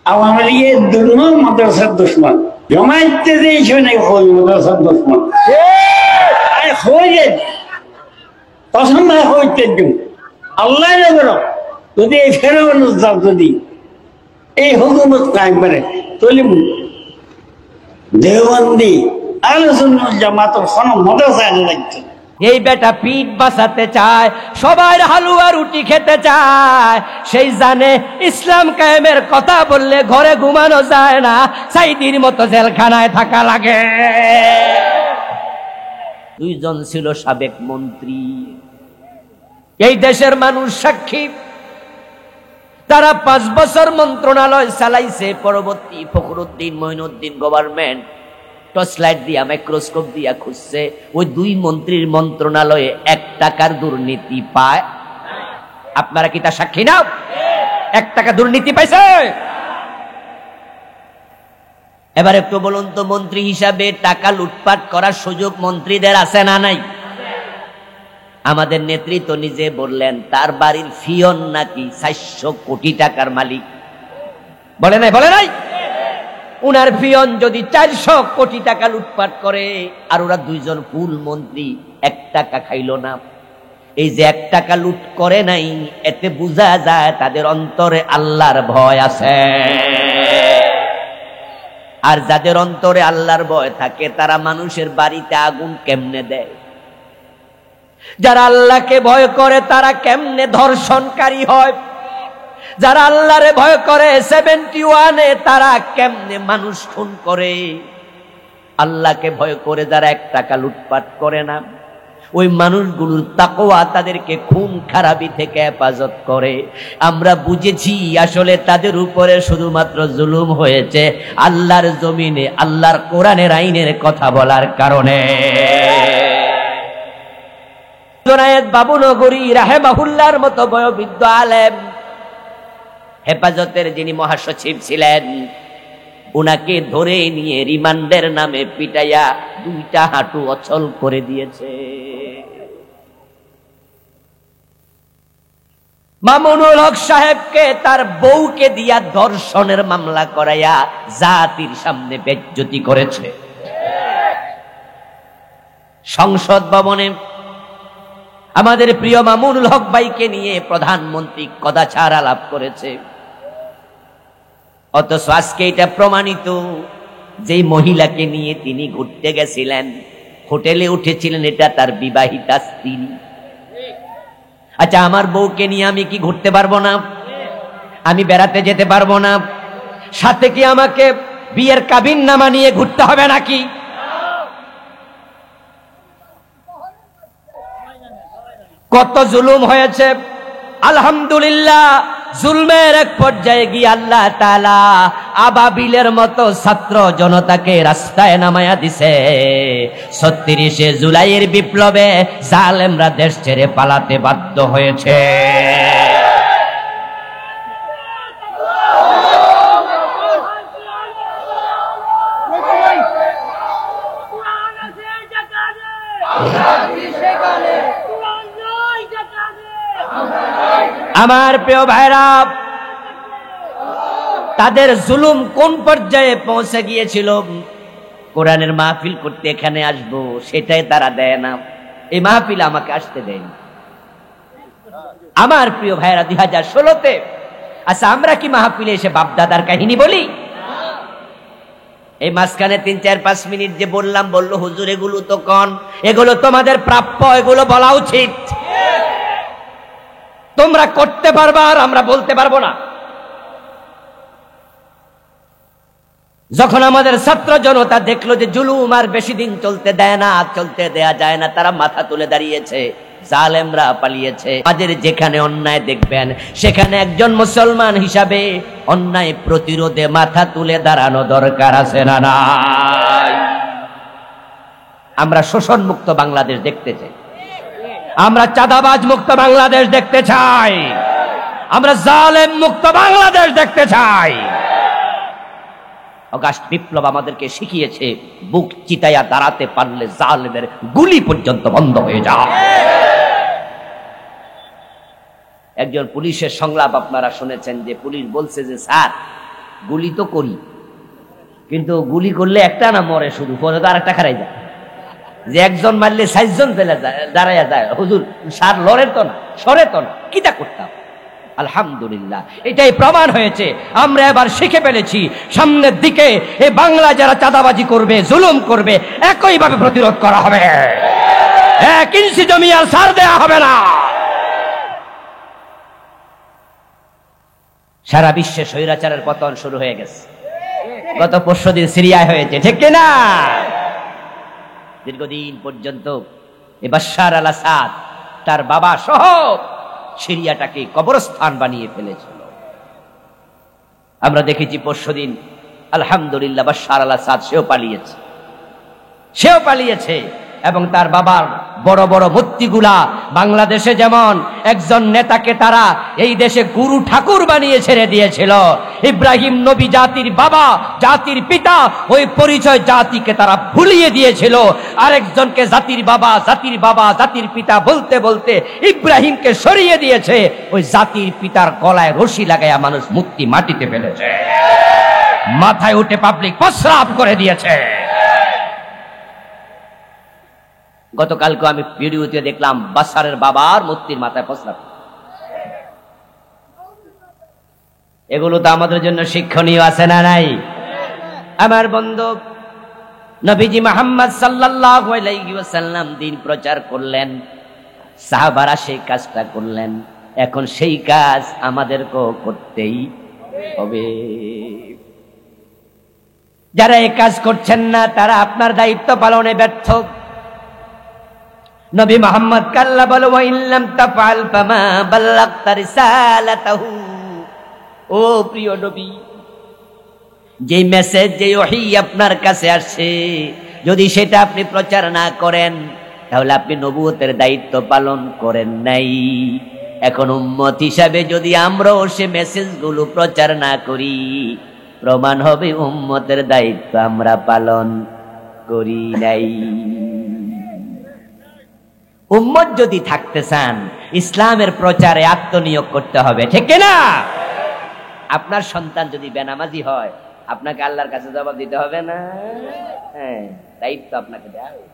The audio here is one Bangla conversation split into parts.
আওয়ামী লীগের দুর্মন মাদ্রাসার দুশ্মন জমাইতে দিয়েছে নাকি ওই মাদ্রাসার দুশ্মন হয়ে পছন্দ হইতে আল্লাহ যদি এই ফেরাউন যদি এই হুকুমত কায়েম করে তাহলে দেওবন্দি আলোচনা জামাত কোনো মাদ্রাসা এনে রাখছে। এই বেটা পিঠ বাঁচাতে চায়, সবার হালুয়া রুটি খেতে চায়, সেই জানে ইসলাম কায়েমের কথা বললে ঘরে ঘুমানো যায় না, সাইদির মতো জেলখানায় থাকা লাগে। দুইজন ছিল সাবেক মন্ত্রী, এই দেশের মানুষ সাক্ষী। তারা 5 বছর মন্ত্রণালয় চালাইছে। পরবর্তী Fakhruddin Moinuddin government torch light দিয়া মাইক্রোস্কোপ দিয়া খুঁজছে, ওই 2 মন্ত্রীর মন্ত্রণালয়ে 1 টাকার দুর্নীতি পায়। আপনারা কি তার সাক্ষী না? 1 টাকা দুর্নীতি পাইছে? এবার একটু বলুন তো, মন্ত্রী হিসাবে টাকা লুটপাট করার সুযোগ মন্ত্রীদের আছে না নাই? আমাদের নেত্রী তো নিজে বললেন তার বাড়ির ফিয়ন নাকি 400 কোটি টাকার মালিক। বলে নাই? বলে নাই? উনার পিয়ন যদি 400 কোটি টাকা লুটপাট করে, আর ওরা 2 জন ফুল মন্ত্রী 1 টাকা খাইল না, এই যে 1 টাকা লুট করে নাই, এতে বোঝা যায় তাদের অন্তরে আল্লাহর ভয় আছে। আর যাদের অন্তরে আল্লাহর ভয় থাকে তারা মানুষের বাড়িতে আগুন কেমনে দেয়? যারা আল্লাহকে ভয় করে তারা কেমনে ধর্ষণকারী হয়? যারা আল্লাহরে ভয় করে 71-এ তারা কেমনে মানুষ খুন করে? আল্লাহকে ভয় করে যারা 1 টাকা লুটপাট করে না, ওই মানুষগুলোর তাকওয়া তাদেরকে খুন খারাপি থেকে হেফাজত করে। আমরা বুঝেছি আসলে তাদের উপরে শুধুমাত্র জুলুম হয়েছে আল্লাহর জমিনে আল্লাহর কোরআনের আইনের কথা বলার কারণে। জুনায়েদ বাবুনগরী রাহেমাহুল্লাহর মতো বয়োবৃদ্ধ আলেম, হেফাজতের যিনি মহাসচিব ছিলেন, উনাকে ধরে নিয়ে রিমান্ডের নামে পিটাইয়া 2টা হাঁটু অচল করে দিয়েছে। মামুনুল হক সাহেবকে তার বউকে দিয়া ধর্ষণের মামলা করাইয়া জাতির সামনে বেজ্জতি করেছে। সংসদ ভবনে আমাদের প্রিয় মামুনুল হক ভাইকে নিয়ে প্রধানমন্ত্রী কদাচার আলাপ করেছে। অথচ আজকে এটা প্রমাণিত, যেই মহিলাকে নিয়ে তিনি ঘুরতে গেছিলেন, হোটেলে উঠেছিলেন, এটা তার বিবাহিতা স্ত্রী। আচ্ছা, আমার বউকে নিয়ে আমি কি ঘুরতে পারবো না? আমি বেড়াতে যেতে পারবো না? সাথে কি আমাকে বিয়ের কাবিননামা নিয়ে ঘুরতে হবে নাকি? কত জুলুম হয়েছে। আলহামদুলিল্লাহ, জুলমের এক পর্যায়ে গিয়ে আল্লাহ তাআলা আবাবিলের মতো ছাত্র জনতাকে রাস্তায় নামায়া দিছে। 36শে জুলাইয়ের বিপ্লবে জালেমরা দেশ ছেড়ে পালাতে বাধ্য হয়েছে। আমার প্রিয় ভাইরা, তাদের জুলুম কোন পর্যায়ে পৌঁছে গিয়েছিল? কোরআনের মাহফিল করতে এখানে আসবো, সেটাই তারা দেয় না। এই মাহফিল আমাকে আসতে দেয়নি। আমার প্রিয় ভাইরা, 2016-তে আচ্ছা, আমরা কি মাহফিলে এসে বাপদাদার কাহিনী বলি? এই মাঝখানে 3-4-5 মিনিট যে বললো হুজুর এগুলো তো কন, এগুলো তোমাদের প্রাপ্য, এগুলো বলা উচিত। তোমরা করতে পারবা আর আমরা বলতে পারবো না। যখন আমাদের ছাত্র জনতা দেখলো যে জুলুম আর বেশি দিন চলতে দেয়া যায় না, তারা মাথা তুলে দাঁড়িয়েছে, জালেমরা পালিয়েছে। আমাদের যেখানে অন্যায় দেখবেন সেখানে একজন মুসলমান হিসাবে অন্যায় প্রতিরোধে মাথা তুলে দাঁড়ানো দরকার আছে না নাই? আমরা শোষণ মুক্ত বাংলাদেশ দেখতে চাই, আমরা চাঁদাবাজ মুক্ত বাংলাদেশ দেখতে চাই, আমরা জালেম মুক্ত বাংলাদেশ দেখতে চাই। অগাস্ট বিপ্লব আমাদেরকে শিখিয়েছে, বুক চিতাইয়া দাঁড়াতে পারলে জালেমের গুলি পর্যন্ত বন্ধ হয়ে যায়। একজন পুলিশের সংলাপ আপনারা শুনেছেন, যে পুলিশ বলছে যে স্যার গুলি তো করি, কিন্তু গুলি করলে একটা না মরে, শুধু পরে তো আরেকটা খারাই যায়। যে একজন মারলে ৬০ জন ফেলে যায়, দাঁড়াইয়া যায়, হুজুর সার লড়ে তো না, সরে তো না, কিটা করতাম। আলহামদুলিল্লাহ, এটাই প্রমাণ হয়েছে। আমরা এবার শিখে ফেলেছি, সামনের দিকে এই বাংলা যারা চাঁদাবাজি করবে, জুলুম করবে, একইভাবে প্রতিরোধ করা হবে। ১ ইঞ্চি জমি আর সার দেয়া হবে না। সারা বিশ্বে স্বৈরাচারের পতন শুরু হয়ে গেছে। গত পরশুদিন সিরিয়ায় হয়েছে, ঠিক কিনা? দীর্ঘদিন পর্যন্ত বাশার আল আসাদ তার বাবা সহ সিরিয়াটাকে কবরস্থান বানিয়ে ফেলেছিল। আমরা দেখেছি পরশুদিন আলহামদুলিল্লাহ বাশার আল আসাদ সেও পালিয়েছে এবং তার বাবার বড় বড় মূর্তিগুলা, বাংলাদেশে যেমন একজন নেতাকে তারা এই দেশে গুরু ঠাকুর বানিয়ে ছেড়ে দিয়েছিল, ইব্রাহিম নবী জাতির বাবা, জাতির পিতা, ওই পরিচয় জাতিকে তারা ভুলিয়ে দিয়েছিল। আরেকজনকে জাতির বাবা, জাতির বাবা, জাতির পিতা বলতে বলতে ইব্রাহিমকে সরিয়ে দিয়েছে। ওই জাতির পিতার গলায় রশি লাগাইয়া মানুষ মূর্তি মাটিতে ফেলেছে, মাথায় উঠে পাবলিক প্রস্রাব করে দিয়েছে। গতকালকে আমি ভিডিওতে দেখলাম বাশারের বাবার মূর্তির মাথায় প্রস্রাব। এগুলো তো আমাদের জন্য শিক্ষণীয় আছে না নাই? আমার বন্ধু, নবীজি মুহাম্মদ সাল্লাল্লাহু আলাইহি ওয়াসাল্লাম দিন প্রচার করলেন, সাহাবারা সেই কাজটা করলেন। এখন সেই কাজ আমাদেরকেও করতেই হবে। যারা এই কাজ করছেন না, তারা আপনার দায়িত্ব পালনে ব্যর্থ। নবী মুহাম্মদ কাল্লা বলো, ওয়া ইল্লাম তাফআল ফামা বাল্লাগতা রিসালাতাহু। ও প্রিয় নবী, যে মেসেজ, যে ওহী আপনার কাছে আসছে, যদি সেটা আপনি প্রচার না করেন, তাহলে আপনি নবুয়তের দায়িত্ব পালন করেন নাই। এখন উম্মত হিসাবে যদি আমরাও সে মেসেজগুলো প্রচার না করি, প্রমাণ হবে উম্মতের দায়িত্ব আমরা পালন করি নাই। উম্মত যদি থাকতে চান, ইসলামের প্রচারে আত্মনিয়োগ করতে হবে, ঠিক না? আপনার সন্তান যদি বেনামাজি হয়, আপনাকে আল্লাহর কাছে জবাব দিতে হবে না? হ্যাঁ, দায়িত্ব আপনাকে দেয়া হবে।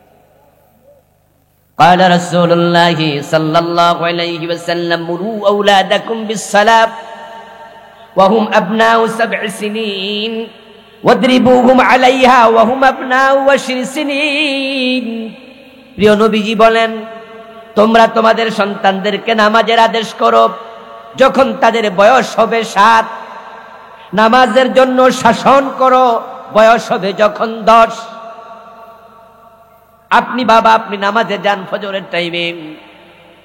قال رسول الله صلى الله عليه وسلم مروا أولادكم بالصلاة وهم أبناء 7 سنين واضربوهم عليها وهم أبناء 10 سنين। প্রিয় নবীজি বলেন, তোমরা তোমাদের সন্তানদেরকে নামাজের আদেশ করো যখন তাদের বয়স হবে 7, নামাজের জন্য শাসন করো বয়স হবে যখন 10। আপনি বাবা, আপনি নামাজে যান ফজরের টাইমে,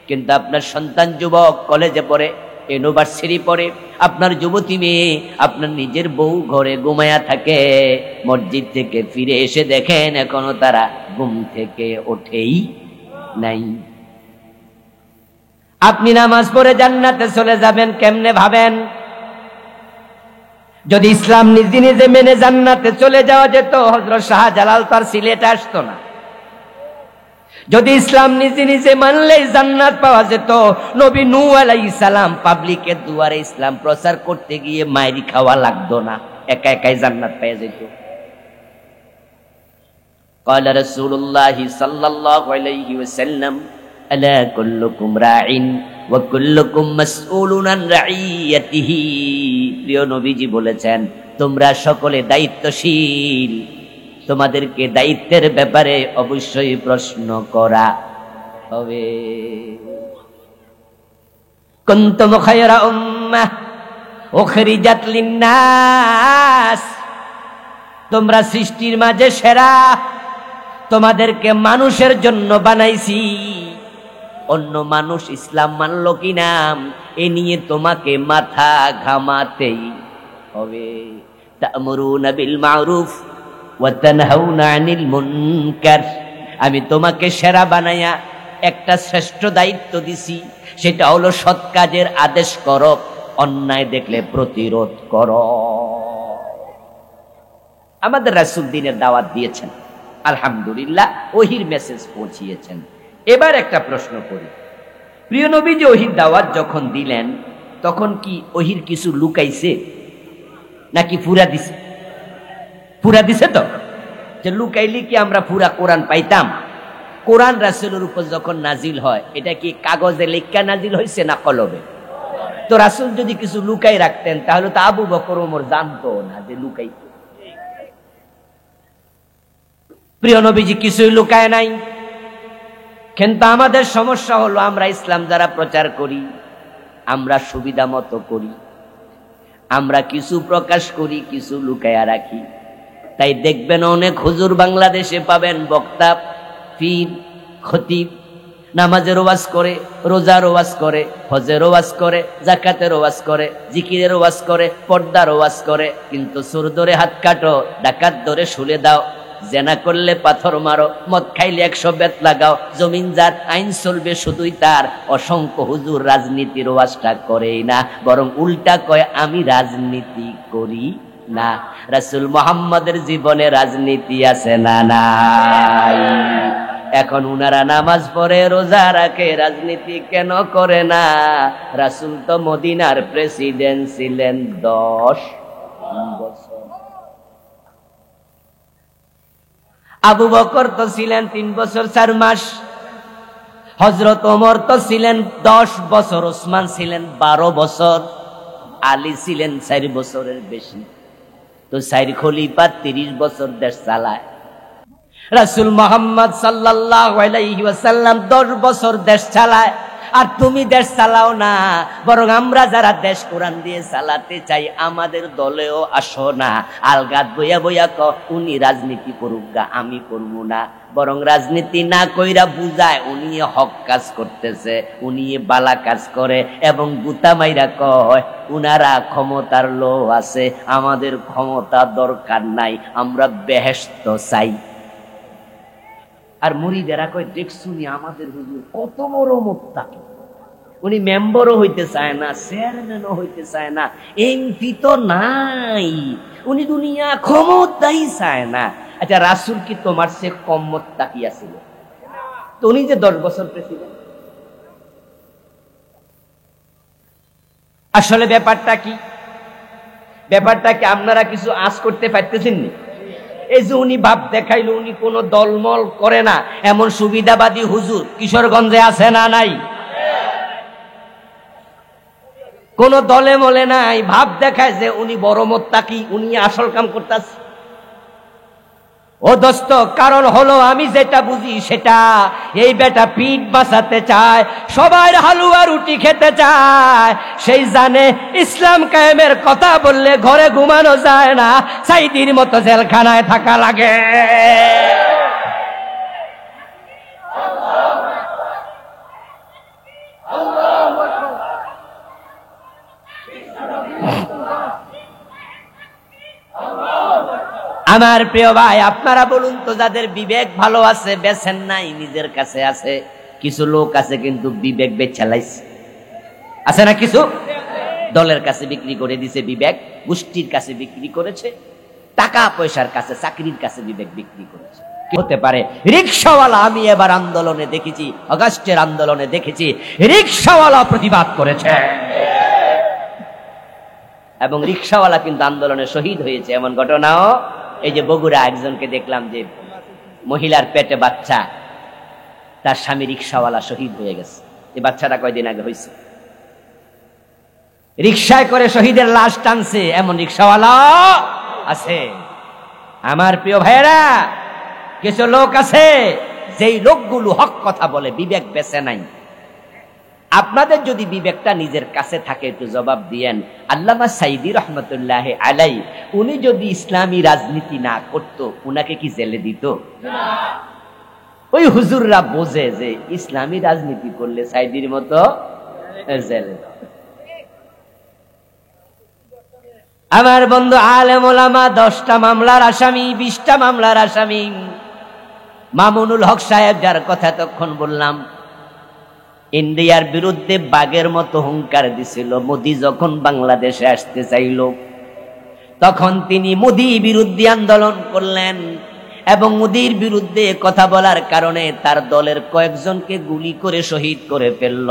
কিন্তু আপনার সন্তান যুবক, কলেজে পড়ে, ইউনিভার্সিটি পড়ে, আপনার যুবতী মেয়ে, আপনার নিজের বউ ঘরে ঘুমায়া থাকে, মসজিদ থেকে ফিরে এসে দেখেন এখনো তারা ঘুম থেকে ওঠেই নাই। আপনি নামাজ পড়ে জান্নাতে চলে যাবেন কেমনে ভাবেন? যদি ইসলাম নিজে নিজে মেনে জান্নাতে চলে যাওয়া যেত, হযরত শাহজালাল তার সিলেটে আসতো না। যদি ইসলাম নিজে নিজে মানলেই জান্নাত পাওয়া যেত, নবী নূহ আলাইহিস সালাম পাবলিকের দুয়ারে ইসলাম প্রচার করতে গিয়ে মাইরি খাওয়া লাগতো না, একা একাই জান্নাত পেয়ে যেত। قال رسول الله صلى الله عليه وسلم ألا كلكم راع وكلكم مسؤول عن رعيته। প্রিয় নবীজি বলেছেন, তোমরা সকলে দায়িত্বশীল, তোমাদেরকে দায়িত্বের ব্যাপারে অবশ্যই প্রশ্ন করা হবে। কুনতুম খায়রা উম্মাহ উখরিজাত লিন-নাস, তোমরা সৃষ্টির মাঝে সেরা, তোমাদেরকে মানুষের জন্য বানাইছি। অন্য মানুষ ইসলাম মানলো কিনা এ নিয়ে তোমাকে মাথা ঘামাতেই হবে। তা'মুরুনা বিল মা'রুফ ওয়া তানহাউনা আনিল মুনকার, আমি তোমাকে সেরা বানাইয়া একটা শ্রেষ্ঠ দায়িত্ব দিছি, সেটা হলো সৎ কাজের আদেশ করো, অন্যায় দেখলে প্রতিরোধ করো। আমাদের রাসূল দ্বীনের দাওয়াত দিয়েছেন, আলহামদুলিল্লাহ, ওহীর মেসেজ পৌঁছিয়েছেন। এবার একটা প্রশ্ন করি, প্রিয় নবী যে ওহীর দাওয়াত যখন দিলেন, তখন কি ওহীর কিছু লুকাইছে? নাকি পুরা দিছে? পুরা দিছে তো, যে লুকাইলি কি আমরা পুরা কোরআন পাইতাম? কোরআন রাসূলের উপর যখন নাজিল হয়, এটা কি কাগজে লেখা নাজিল হয়েছে না কলমে? তো রাসূল যদি কিছু লুকাই রাখতেন তাহলে তো আবু বকর ওমর জানতো না যে লুকাইত। প্রিয় নবীজি কিছুই লুকায় নাই। কিন্তু আমাদের সমস্যা হলো, আমরা ইসলাম যারা প্রচার করি, আমরা সুবিধা মতো করি, আমরা কিছু প্রকাশ করি, কিছু লুকায়া রাখি। তাই দেখবেন অনেক হুজুর বাংলাদেশে পাবেন, বক্তা, পীর, খতিব, নামাজের ওয়াজ করে, রোজার ওয়াজ করে, হজের ওয়াজ করে, যাকাতের ওয়াজ করে, জিকিরের ওয়াজ করে, পর্দার ওয়াজ করে, কিন্তু চোর ধরে হাত কাটো, ডাকাত ধরে শুলে দাও, জেনা করলে পাথর মারো, মদ খাইলে 100 বেত লাগাও, জমিন যার আইন চলবে শুধুই তার। অসংখ্য হুজুর রাজনীতির ওয়াজটা করেই না, বরং উল্টা কয় আমি রাজনীতি করি না। রাসূল মুহাম্মাদের জীবনে রাজনীতি আছে না নাই? এখন উনারা নামাজ পড়ে, রোজা রাখে, রাজনীতি কেন করে না? রাসূল তো মদিনার প্রেসিডেন্ট ছিলেন 10 বছর। আবু বকর তো ছিলেন 3 বছর 4 মাস, হযরত ওমর তো ছিলেন 10 বছর, ওসমান ছিলেন 12 বছর, আলী ছিলেন 4 বছরের বেশি। তো 4 খলিফা 30 বছর দেশ চালায়। রাসূল মুহাম্মদ সাল্লাল্লাহু আলাইহি ওয়াসাল্লাম 10 বছর দেশ চালায়, আর তুমি দেশ চালাও না। বরং আমরা যারা দেশ কোরআন দিয়ে চালাতে চাই, আমাদের দলেও আসো না। আলগাত বইয়া বইয়া ক উনি রাজনীতি করুক গা, আমি করবো না। বরং রাজনীতি না কইরা বুঝায় উনি হক কাজ করতেছে, উনি বালা কাজ করে, এবং গুতা মাইরা কয় উনারা ক্ষমতার লোভ আছে, আমাদের ক্ষমতা দরকার নাই, আমরা বেহেশত চাই। আর মুরিদেরা কয় দেখছুনি আমাদের হুজুর কত বড় মুত্তাকি, উনি মেম্বারও হইতে চায় না, চেয়ারম্যানও হইতে চায় না, এমপি তো নাই, উনি দুনিয়া ক্ষমতাই চায় না। আচ্ছা, রাসূল কি তোমার সে কম মুত্তাকি আছিল? তো উনি যে 10 বছর প্রেসিডেন্ট। আসলে ব্যাপারটা কি? ব্যাপারটা কি আপনারা কিছু আঁচ করতে পারতেছেন না? এই যে উনি ভাব দেখাইলো উনি কোন দলমল করে না, এমন সুবিধাবাদী হুজুর কিশোরগঞ্জে আছে না নাই? কোন দলে মলে নাই, ভাব দেখায় যে উনি বড় মুত্তাকি, উনি আসল কাম করতেছে। ও দোস্ত, কারণ হলো আমি যেটা বুঝি সেটা, এই বেটা পিঠ বাঁচাতে চায়, সবার হালুয়া রুটি খেতে চায়, সেই জানে ইসলাম কায়েমের কথা বললে ঘরে ঘুমানো যায় না, সাইদির মতো জেলখানায় থাকা লাগে। আমার প্রিয় ভাই, আপনারা বলুন তো, যাদের বিবেক ভালো আছে বেছেন নাই, নিজের কাছে আছে। কিছু লোক আছে কিন্তু বিবেক বেচা লাইছে, আছে না? কিছু দলের কাছে বিক্রি করে দিছে বিবেক, গোষ্ঠীর কাছে বিক্রি করেছে, টাকা পয়সার কাছে, চাকরির কাছে বিবেক বিক্রি করেছে। কি হতে পারে? রিকশাওয়ালা আমি এবার আন্দোলনে দেখেছি, আগস্টের আন্দোলনে দেখেছি, রিকশাওয়ালা প্রতিবাদ করেছে, এবং রিকশাওয়ালা কিন্তু আন্দোলনে শহীদ হয়েছে। এমন ঘটনাও এই যে বগুড়া একজনকে দেখলাম, যে মহিলার পেটে বাচ্চা, তার স্বামী রিকশাওয়ালা শহীদ হয়ে গেছে। এই বাচ্চাটা কয়দিন আগে হয়েছে। রিকশায় করে শহীদের লাশ টানছে এমন রিকশাওয়ালা আছে। আমার প্রিয় ভাইয়েরা, কিছু লোক আছে যেই লোকগুলো হক কথা বলে, বিবেক বেছে নাই। আপনাদের যদি বিবেকটা নিজের কাছে থাকে একটু জবাব দিয়েন। আল্লামা সাইদি রহমতুল্লাহ আলাই, উনি যদি ইসলামী রাজনীতি না করত, উনাকে কি জেলে দিত? ওই হুজুররা বোঝে যে ইসলামী রাজনীতি করলে সাইদির মতো জেলে। আমার বন্ধু আলেম ওলামা 10টা মামলার আসামি, 20টা মামলার আসামি। মামুনুল হক সাহেব, যার কথা তখন বললাম, ইন্ডিয়ার বিরুদ্ধে বাঘের মতো হুঙ্কার দিছিল। মোদি যখন বাংলাদেশে আসতে চাইল, তখন তিনি মোদি বিরুদ্ধে আন্দোলন করলেন, এবং মোদির বিরুদ্ধে কথা বলার কারণে তার দলের কয়েকজনকে গুলি করে শহীদ করে ফেলল।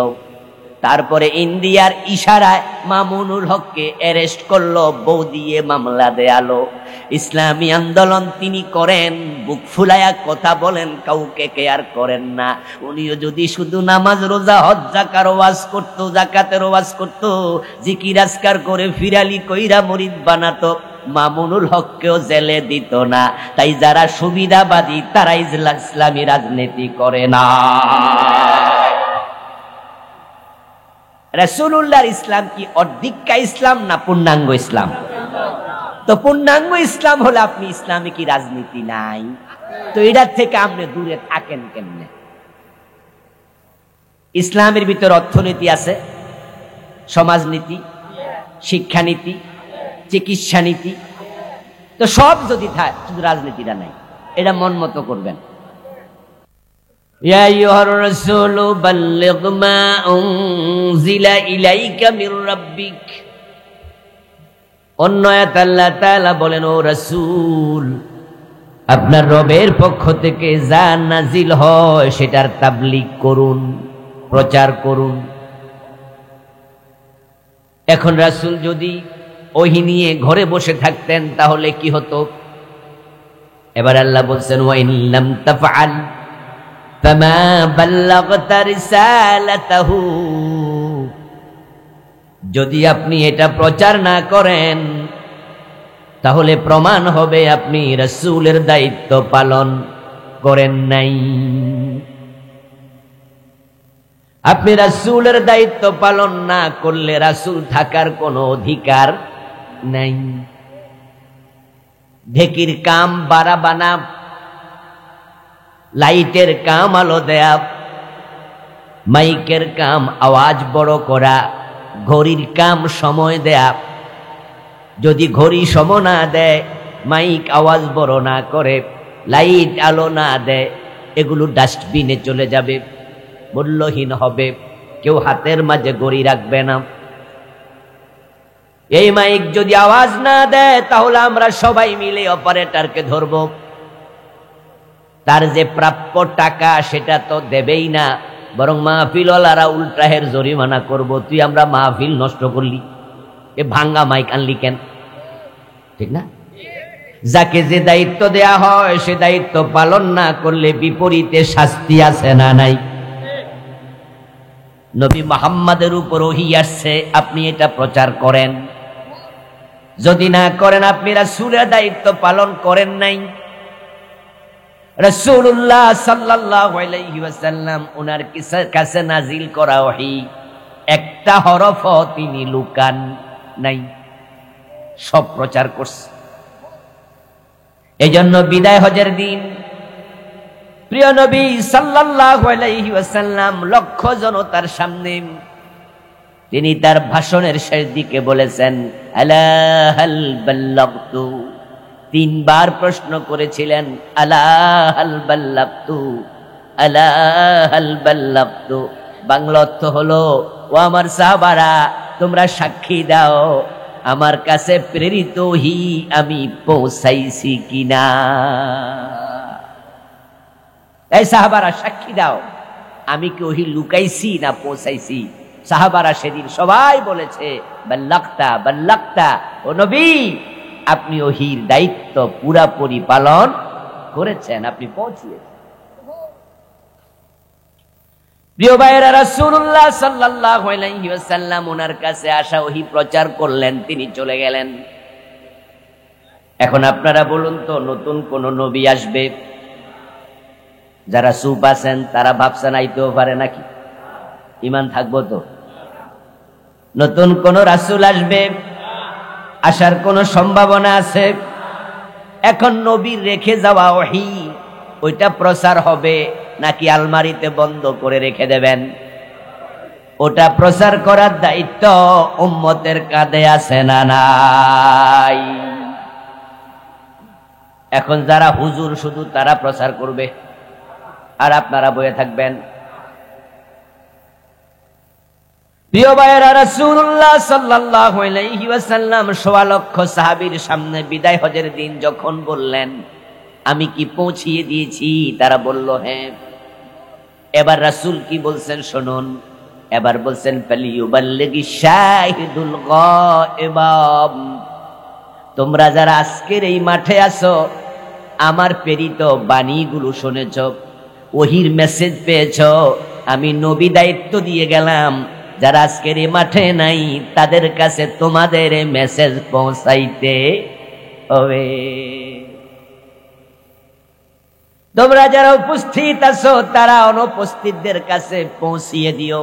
তারপরে ইন্ডিয়ার ইশারায় মামুনুল হককে অ্যারেস্ট করলো, বউ দিয়ে মামলা দেয়ালো। ইসলামী আন্দোলন তিনি করেন, বুক ফুলায়া কথা বলেন, কাউকে কেয়ার করেন না। উনিও যদি শুধু নামাজ রোজা হজ যাকার ওয়াজ করতো, যাকাতের ওয়াজ করতো, জিকির আজকার করে ফিরালি কইরা মুরিদ বানাতো, মামুনুল হককেও জেলে দিত না। তাই যারা সুবিধাবাদী তারা ইসলামী রাজনীতি করে না। রাসূলুল্লাহর ইসলাম কি অর্ধিক্কা ইসলাম না পূর্ণাঙ্গ ইসলাম? তো পূর্ণাঙ্গ ইসলাম হলে আপনি ইসলামে কি রাজনীতি নাই? তো এটার থেকে আপনি দূরে থাকেন কেমনে? ইসলামের ভিতর অর্থনীতি আছে, সমাজনীতি, শিক্ষানীতি, চিকিৎসা নীতি, তো সব যদি থাকে, শুধু রাজনীতিটা নাই। এটা মন মতো করবেন। ইয়া আইয়ুহার রাসূলু বাল্লিগ মা উনজিলা ইলাইকা মির রাব্বিক। অন্য আয়াতে আল্লাহ তাআলা বলেন, ও রাসূল, আপনার রবের পক্ষ থেকে যা নাজিল হয় সেটার তাবলীগ করুন, প্রচার করুন। এখন রাসূল যদি ওহী নিয়ে ঘরে বসে থাকতেন তাহলে কি হতো? এবার আল্লাহ বলছেন, ওয়া ইন লাম তাফআল ফামা বাল্লাগতা রিসালাতাহু। যদি আপনি এটা প্রচার না করেন তাহলে প্রমাণ হবে আপনি রাসূলের দায়িত্ব পালন করেন নাই। আপনি রাসূলের দায়িত্ব পালন না করলে রাসূল থাকার কোনো অধিকার নাই। ঢেকির কাম বাড়া বানা, লাইটের কাম আলো দেয়া, মাইকের কাম আওয়াজ বড় করা, ঘড়ির কাম সময় দেয়া। যদি ঘড়ি সময় না দেয়, মাইক আওয়াজ বড় না করে, লাইট আলো না দেয়, এগুলো ডাস্টবিনে চলে যাবে, মূল্যহীন হবে, কেউ হাতের মাঝে ঘড়ি রাখবে না। এই মাইক যদি আওয়াজ না দেয় তাহলে আমরা সবাই মিলে অপারেটরকে ধরব, তার যে প্রাপ্য টাকা সেটা তো দেবেই না, বরং মাহফিলওয়ালারা উল্টাহের জরিমানা করব, তুই আমরা মাহফিল নষ্ট করলি, এ ভাঙ্গা মাইক আনলি কেন? ঠিক না? যাকে যে দায়িত্ব দেয়া হয় সে দায়িত্ব পালন না করলে বিপরীতে শাস্তি আছে না নাই? নবী মুহাম্মাদের উপর ওহী আসছে, আপনি এটা প্রচার করেন। যদি না করেন আপনি রাসূলের দায়িত্ব পালন করেন নাই। রাসূলুল্লাহ সাল্লাল্লাহু আলাইহি ওয়াসাল্লাম ওনার কাছে নাজিল করা ওহী একটা হরফও তিনি লুকান নাই, সব প্রচার করছে। এজন্য বিদায় হজের দিন প্রিয় নবী সাল্লাল্লাহু আলাইহি ওয়াসাল্লাম লক্ষ জনতার সামনে তিনি তার ভাষণের শেষ দিকে বলেছেন, আলা হাল বাল্লাগতু। তিনবার প্রশ্ন করেছিলেন, আলা হাল বাল্লাগতু, আলা হাল বাল্লাগতু। বাংলা অর্থ হলো, ও আমার সাহাবারা, তোমরা সাক্ষী দাও আমার কাছে প্রেরিত ওহী আমি পৌঁছাইছি কিনা। এই সাহাবারা সাক্ষী দাও, আমি কি ওহী লুকাইছি না পৌঁছাইছি? সাহাবারা সেদিন সবাই বলেছে, বাল্লাগতা বাল্লাগতা, ও নবী আপনি ওহীর দায়িত্ব পুরাপুরি পালন করেছেন, আপনি পৌঁছিয়েছেন। প্রিয় ভাইয়েরা, রাসূলুল্লাহ সাল্লাল্লাহু আলাইহি ওয়াসাল্লাম ওনার কাছে আসা ওহী প্রচার করলেন, তিনি চলে গেলেন। এখন আপনারা বলুন তো, নতুন কোন নবী আসবে? যারা চুপ আছেন তারা ভাবছেন আইতেও পারে নাকি? ঈমান থাকবো তো? নতুন কোন রাসূল আসবে, আসার কোন সম্ভাবনা আছে? এখন নবীর রেখে যাওয়া ওহী ওইটা প্রচার হবে নাকি আলমারিতে বন্ধ করে রেখে দেবেন? ওটা প্রচার করার দায়িত্ব উম্মতের কাঁধে আছে না নাই? এখন যারা হুজুর শুধু তারা প্রচার করবে আর আপনারা বয়ে থাকবেন। প্রিয় ভাইয়েরা, রাসূলুল্লাহ সাল্লাল্লাহু আলাইহি ওয়াসাল্লাম ১.৫ লক্ষ সাহাবীর সামনে বিদায় হজের দিন যখন বললেন, আমি কি পৌঁছিয়ে দিয়েছি? তারা বলল হ্যাঁ। এবার রাসূল কি বলছেন শুনুন, এবার বলছেন ফালিয়ুবাল্লিগিশ শাহিদুল গায়ব, তোমরা যারা আজকের এই মাঠে আছো আমার প্রেরিত বাণীগুলো শুনেছ, ওহির মেসেজ পেয়েছ, আমি নবী দায়িত্ব দিয়ে গেলাম যারা আজকের এই মাঠে নাই তাদের কাছে তোমাদের এই মেসেজ পৌঁছাইতে হবে। তোমরা যারা উপস্থিত আছো তারা অনুপস্থিতদের কাছে পৌঁছিয়ে দিও।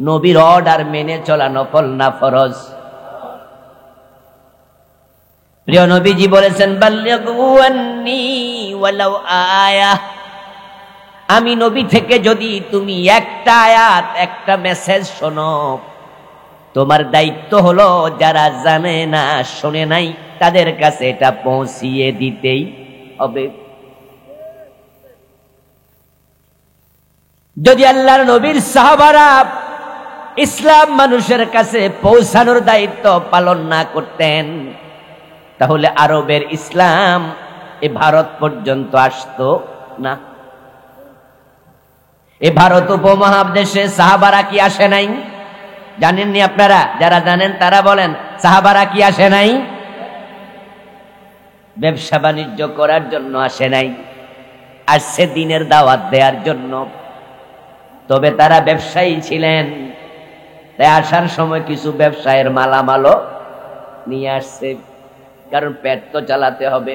নবীর অর্ডার মেনে চলা নফল না ফরজ? প্রিয় নবীজি বলেছেন বাল্লিগু আন্নী ওয়ালাউ আয়া, আমি নবী থেকে যদি তুমি একটা আয়াত একটা মেসেজ শোনো, তোমার দায়িত্ব হলো যারা জানে না শোনে নাই তাদের কাছে এটা পৌঁছিয়ে দিতেই হবে। যদি আল্লাহর নবীর সাহাবারা ইসলাম মানুষের কাছে পৌঁছানোর দায়িত্ব পালন না করতেন তাহলে আরবের ইসলাম এ ভারত পর্যন্ত আসতো না। এ ভারত উপমহাদেশে সাহাবারা কি আসে নাই? জানেননি আপনারা? যারা জানেন তারা বলেন, সাহাবারা কি আসে নাই? ব্যবসা বাণিজ্য করার জন্য আসে নাই, আসছে দিনের দাওয়াত দেওয়ার জন্য। তবে তারা ব্যবসায়ী ছিলেন, তাই আসার সময় কিছু ব্যবসায়ের মালামালও নিয়ে আসছে, কারণ পেট তো চালাতে হবে।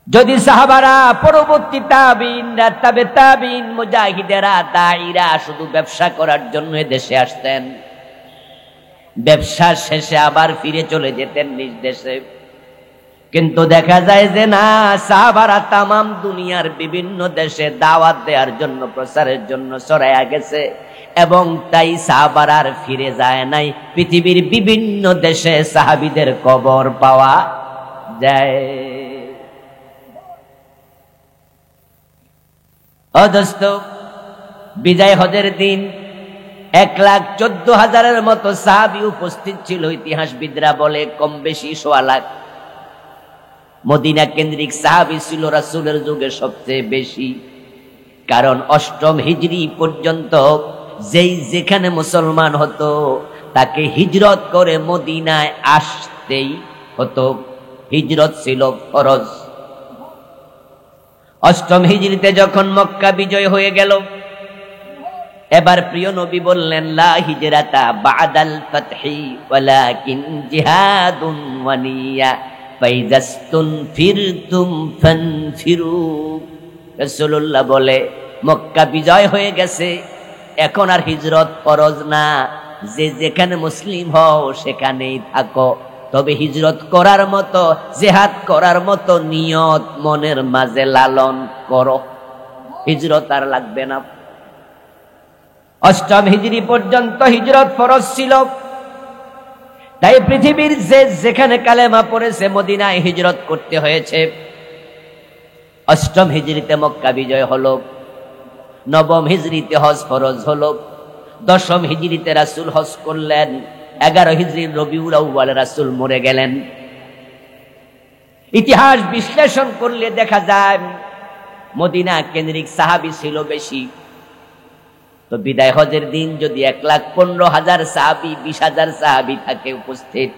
যদি সাহাবারা, পরবর্তী তাবিইনরা, তাবে তাবিইন, মুজাহিদেরা, দাঈরা শুধু ব্যবসা করার জন্য দেশে আসতেন, ব্যবসা শেষে আবার ফিরে চলে যেতেন নিজ দেশে। কিন্তু দেখা যায় যে না, সাহাবারা তামাম দুনিয়ার বিভিন্ন দেশে দাওয়াত দেওয়ার জন্য, প্রচারের জন্য ছড়াইয়া গেছে, এবং তাই সাহাবারা আর ফিরে যায় নাই। পৃথিবীর বিভিন্ন দেশে সাহাবীদের কবর পাওয়া যায়। ও দোস্ত, বিজয় হজের দিন 1,14,000-এর মতো সাহাবী উপস্থিত ছিল। ইতিহাসবিদরা বলে কম বেশি 1.25 লাখ। মদিনা কেন্দ্রিক সাহাবী ছিল রাসূলের যুগে সবচেয়ে বেশি, কারণ 8ম হিজরি পর্যন্ত যেই যেখানে মুসলমান হতো তাকে হিজরত করে মদিনায় আসতেই হতো। হিজরত ছিল ফরজ। 8ম হিজরিতে যখন মক্কা বিজয় হয়ে গেল, এবার প্রিয় নবী বললেন লা হিজরাতা বাদাল ফাতহি ওয়ালাকিন জিহাদুন ওয়া নিয়া ফাইজাস্তুন ফিরতুম ফানফিরু। রাসূলুল্লাহ বলে, মক্কা বিজয় হয়ে গেছে, এখন আর হিজরত ফরজ না, যে যেখানে মুসলিম হও সেখানেই থাকো, তবে হিজরত করার মতো, জিহাদ করার মতো নিয়ত মনের মাঝে লালন করো, হিজরত আর লাগবে না। 8ম হিজরি পর্যন্ত হিজরত ফরজ ছিল, তাই পৃথিবীর যে যেখানে কালেমা পড়েছে মদিনায় হিজরত করতে হয়েছে। 8ম হিজরিতে মক্কা বিজয় হলো, 9ম হিজরিতে হজ ফরজ হলো, 10ম হিজরিতে রাসূল হজ করলেন, 11 হিজরির রবিউল আউয়ালে রাসূল মরে গেলেন। ইতিহাস বিশ্লেষণ করলে দেখা যায় মদিনা কেন্দ্রিক সাহাবী ছিল বেশি। তো বিদায় হজের দিন যদি 1,15,000 সাহাবী, 20,000 সাহাবী থাকে উপস্থিত,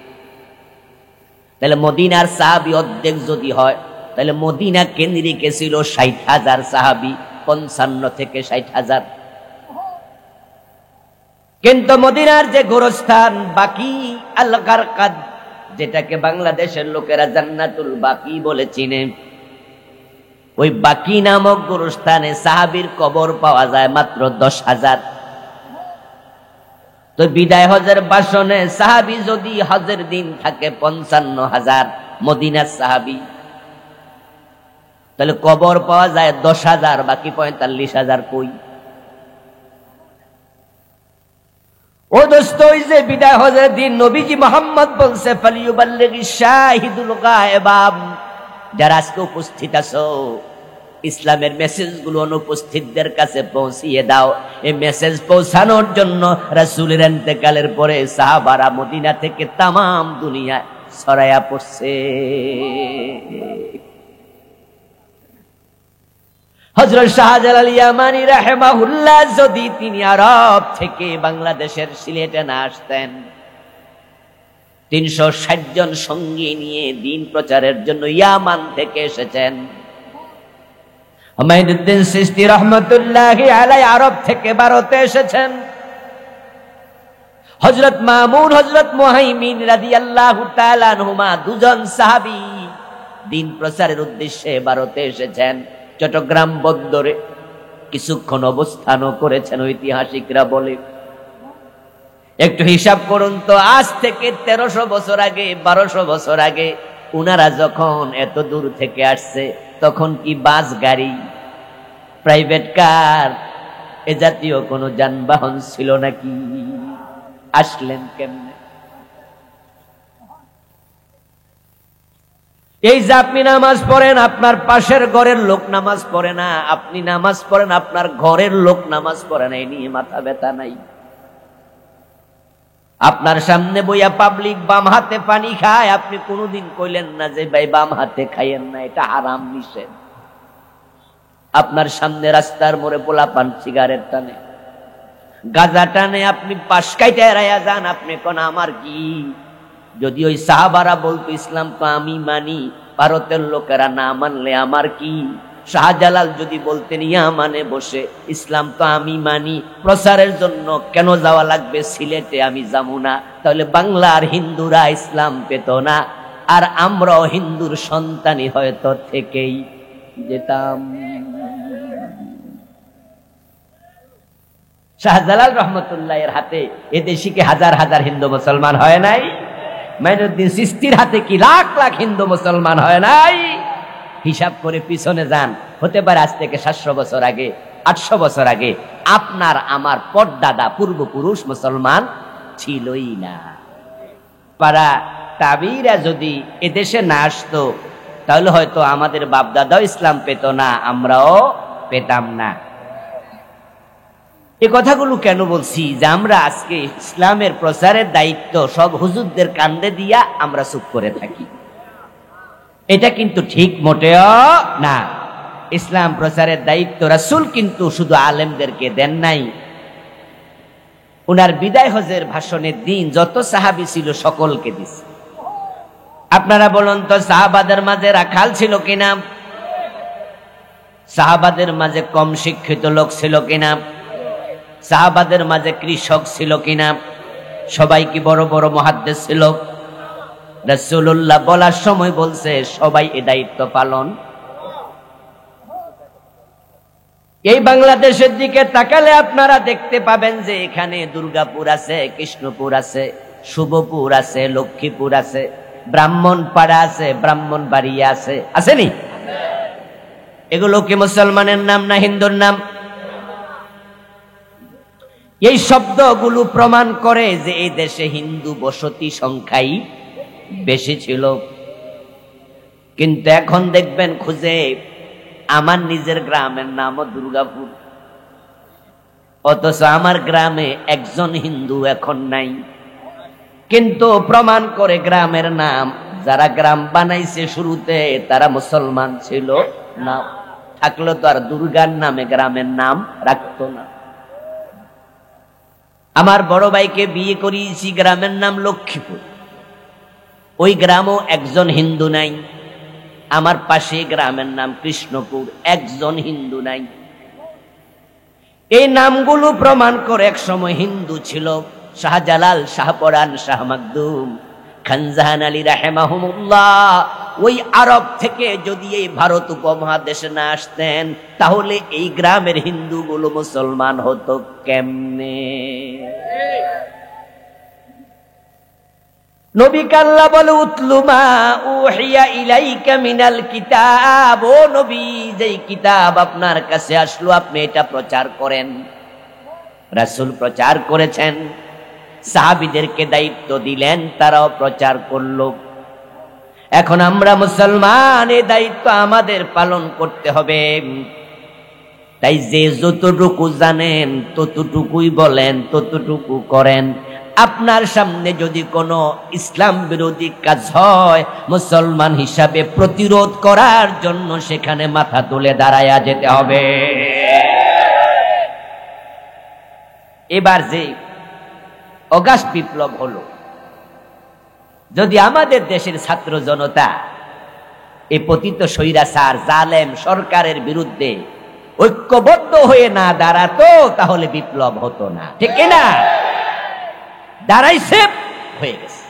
তাহলে মদিনার সাহাবী অর্ধেক যদি হয়, তাহলে মদিনা কেন্দ্রিকে ছিল 60,000 সাহাবী, 55 থেকে 60,000। কিন্তু মদিনার যে গোরস্থান বাকি আল গারকাদ, যেটাকে বাংলাদেশের লোকেরা জান্নাতুল বাকি বলে চিনে, ওই বাকি নামক গোরস্থানে সাহাবীর কবর পাওয়া যায় মাত্র 10,000। তো বিদায় হজের ভাষণে সাহাবী যদি হজের দিন থাকে 55,000 মদিনার সাহাবী, তাহলে কবর পাওয়া যায় 10,000, বাকি 45,000 কই? ও দোস্ত, ওই যে বিদায় হজের দিন নবীজি মুহাম্মদ বলছে ফালিয়ুবাল্লিগিশ শাহিদুল গায়ব, যারা আজকে উপস্থিত আছো ইসলামের মেসেজ গুলো অনুপস্থিতদের কাছে পৌঁছিয়ে দাও। এই মেসেজ পৌঁছানোর জন্য রাসূলের ইন্তেকালের পরে সাহাবারা মদিনা থেকে তামাম দুনিয়ায় ছড়ায়া পড়ছে। হযরত শাহজালাল ইয়ামানী রাহিমাহুল্লাহ যদি তিনি আরব থেকে বাংলাদেশের সিলেটে না আসতেন, 360 জন সঙ্গী নিয়ে দিন প্রচারের জন্য ইয়ামান থেকে এসেছেন। হুমায়ুনুদ্দিন চিশতি রহমাতুল্লাহি আলাইহি আরব থেকে ভারতে এসেছেন। হযরত মামুন, হযরত মুহাইমিন রাদিয়াল্লাহু তাআলা আনহুমা দুজন সাহাবী দিন প্রচারের উদ্দেশ্যে ভারতে এসেছেন। চট্টগ্রাম বন্দরে কিছুক্ষণ অবস্থানও করেছেন ঐতিহাসিকরা বলে। একটু হিসাব করুন তো, আজ থেকে 1300 বছর আগে, 1200 বছর আগে উনারা যখন এত দূর থেকে আসছে, তখন কি বাস গাড়ি, প্রাইভেট কার, এ জাতীয় কোনো যানবাহন ছিল নাকি? আসলেন কেমনে? এই যে আপনি নামাজ পড়েন, আপনার পাশের ঘরের লোক নামাজ পড়ে না, আপনি নামাজ পড়েন, আপনার ঘরের লোক নামাজ পড়ে না, এই নিয়ে মাথা ব্যথা নাই। আপনার সামনে বইয়া পাবলিক বাম হাতে পানি খায়, আপনি কোনোদিন কইলেন না যে ভাই বাম হাতে খাইয়েন না, এটা হারাম, নিষেধ। আপনার সামনে রাস্তার মোড়ে পোলাপান সিগারেট টানে, গাঁজা টানে, আপনি পাশ কাইটা এড়াইয়া যান, আপনি কোন আমার কি? যদি ওই সাহাবারা বলতো ইসলাম তো আমি মানি, ভারতের লোকেরা না মানলে আমার কি? শাহজালাল যদি বলতেন ইয়ামানে বসে ইসলাম তো আমি মানি, প্রচারের জন্য কেন যাওয়া লাগবে সিলেটে, আমি যাবো না, তাহলে বাংলার হিন্দুরা ইসলাম পেত না, আর আমরাও হিন্দুর সন্তানই হয়তো থেকেই যেতাম। শাহজালাল রহমতুল্লাহের হাতে এদেশে কি হাজার হাজার হিন্দু মুসলমান হয় নাই? মাইনুদ্দিন চিশতির হাতে কি লাখ লাখ হিন্দু মুসলমান হয় নাই? হিসাব করে পিছনে যান, হতে পারে আজ থেকে 700 বছর আগে, 800 বছর আগে আপনার আমার পরদাদা পূর্বপুরুষ মুসলমান ছিলই না। পারা তাবিরা যদি এদেশে না আসতো, তাহলে হয়তো আমাদের বাপদাদাও ইসলাম পেত না, আমরাও পেতাম না। এই কথাগুলো কেন বলছি? যে আমরা আজকে ইসলামের প্রচারের দায়িত্ব সব হুজুরদের কান্দে দিয়া আমরা চুপ করে থাকি, এটা কিন্তু ঠিক মোটেও না। ইসলাম প্রচারের দায়িত্ব রাসূল কিন্তু শুধু আলেমদেরকে দেন নাই, উনার বিদায় হজের ভাষণের দিন যত সাহাবী ছিল সকলকে দিছে। আপনারা বলুন তো, সাহাবাদের মাঝে রাখাল ছিল কিনা? সাহাবাদের মাঝে কম শিক্ষিত লোক ছিল কিনা? সাহাবাদের মাঝে কৃষক ছিল কিনা? সবাই কি বড় বড় মুহাদ্দিস ছিল? রাসূলুল্লাহ বলার সময় বলছে সবাই এই দায়িত্ব পালন। এই বাংলাদেশের দিকে তাকালে আপনারা দেখতে পাবেন যে এখানে দুর্গাপুর আছে, কৃষ্ণপুর আছে, শুভপুর আছে, লক্ষ্মীপুর আছে, ব্রাহ্মণপাড়া আছে, ব্রাহ্মণবাড়িয়া আছে, আসেনি? এগুলো কি মুসলমানের নাম না হিন্দুর নাম? এই শব্দগুলো প্রমাণ করে যে এই দেশে হিন্দু বসতি সংখ্যাই বেশি ছিল। কিন্তু এখন দেখবেন খুঁজে, আমার নিজের গ্রামের নামও দুর্গাপুর, অথচ আমার গ্রামে একজন হিন্দু এখন নাই। কিন্তু প্রমাণ করে গ্রামের নাম, যারা গ্রাম বানাইছে শুরুতে তারা মুসলমান ছিল না, থাকলো তো আর দুর্গার নামে গ্রামের নাম রাখতো না। আমার বড় ভাইকে বিয়ে করিয়েছি, গ্রামের নাম লক্ষ্মীপুর, ওই গ্রামও একজন হিন্দু নাই। আমার পাশে গ্রামের নাম কৃষ্ণপুর, একজন হিন্দু নাই। এই নামগুলো প্রমাণ করে এক সময় হিন্দু ছিল। শাহজালাল, শাহপরান, শাহ মাকদুম, খানজাহান আলী রাহিমাহুমুল্লাহ ওই আরব থেকে যদি এই ভারত উপমহাদেশে না আসতেন, তাহলে এই গ্রামের হিন্দুগুলো মুসলমান হতো কেমনে? নবীকে আল্লাহ বলে উতলু মা উহিয়া ইলাইকা মিনাল কিতাব, ও নবী যেই কিতাব আপনার কাছে আসলো আপনি এটা প্রচার করেন। রাসূল প্রচার করেছেন, সাহাবীদেরকে দায়িত্ব দিলেন, তারাও প্রচার করলো। এখন আমরা মুসলমান, এই দায়িত্ব আমাদের পালন করতে হবে। তাই যে যতটুকু জানেন ততটুকুই বলেন, ততটুকু করেন। আপনার সামনে যদি কোনো ইসলাম বিরোধী কাজ হয়, মুসলমান হিসাবে প্রতিরোধ করার জন্য সেখানে মাথা তুলে দাঁড়ায়া যেতে হবে। এবার যে অগাস্ট বিপ্লব হলো, যদি আমাদের দেশের ছাত্র জনতা এই পতিত স্বৈরাচার জালেম সরকারের বিরুদ্ধে ঐক্যবদ্ধ হয়ে না দাঁড়াতো, তাহলে বিপ্লব হতো না, ঠিক না? দাঁড়াইছে, হয়ে গেছে।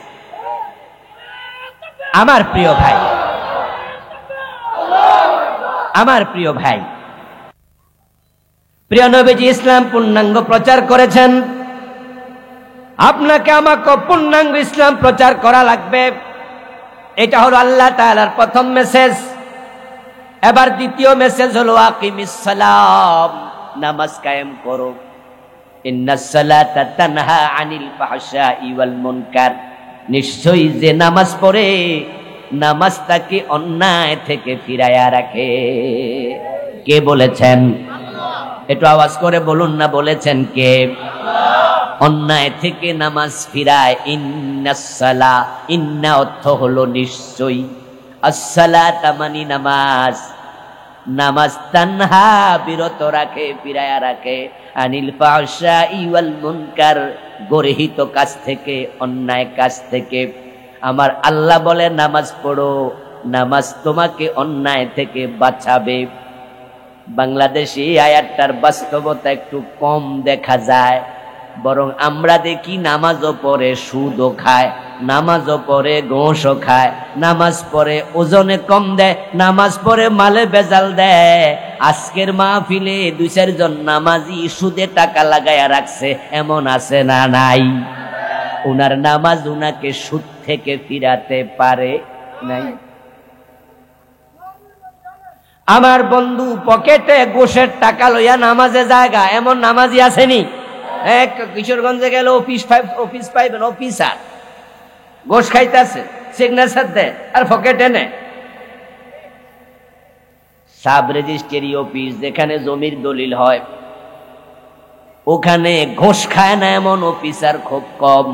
আমার প্রিয় ভাই, আমার প্রিয় ভাই, প্রিয় নবীজি ইসলাম পূর্ণাঙ্গ প্রচার করেছেন। আপনাকে আমাকে পূর্ণাঙ্গ ইসলাম প্রচার করা লাগবে। এটা হলো আল্লাহ তাআলার প্রথম মেসেজ। এবার দ্বিতীয় মেসেজ হলো আকিমিস সালাম, নামাজ কায়েম করো। ইন্নাস সালাতা তানহা আনিল ফাহশাই ওয়াল মুনকার, নিশ্চয়ই যে নামাজ পড়ে নামাজ তাকে অন্যায় থেকে ফিরায়া রাখে। কে বলেছেন? একটু আওয়াজ করে বলুন না, বলেছেন কে? অন্যায় থেকে নামাজ ফিরায়। ইন্নাস সালা, ইন্না অর্থ হলো নিশ্চয়ই, as-সালাত মানে নামাজ, নামাজ তানহা বিরত রাখে, ফিরায়া রাখে, আনিল ফাহশাই ওয়াল মুনকার গর্হিত কাজ থেকে, অন্যায় কাজ থেকে। আমার আল্লাহ বলে নামাজ পড়ো, নামাজ তোমাকে অন্যায় থেকে বাঁচাবে। বাংলাদেশে এই আয়াতটার বাস্তবতা একটু কম দেখা যায়, বরং আমরা দেখি নামাজও পড়ে সুদও খায়, নামাজও পড়ে ঘোষও খায়, নামাজ পড়ে ওজনে কম দেয়, নামাজ পড়ে মালে বেজাল দেয়। আজকের মাহফিলে 2-4 জন নামাজি সুদে টাকা লাগায়া রাখছে, এমন আছে না নাই? উনার নামাজ উনাকে সুদ থেকে ফিরাতে পারে নাই। আমার বন্ধু পকেটে ঘোষের টাকা লইয়া নামাজে জায়গা, এমন নামাজি আসেনি? এক কিশোরগঞ্জে গেল, অফিস পাইবেন, অফিসার ঘোষ খাইতেছে, সিগনেচার দেয় আর পকেটে নেয়। সাব রেজিস্ট্রি অফিস, যেখানে জমির দলিল হয়, ওখানে ঘোষ খায় না এমন অফিসার খুব কম।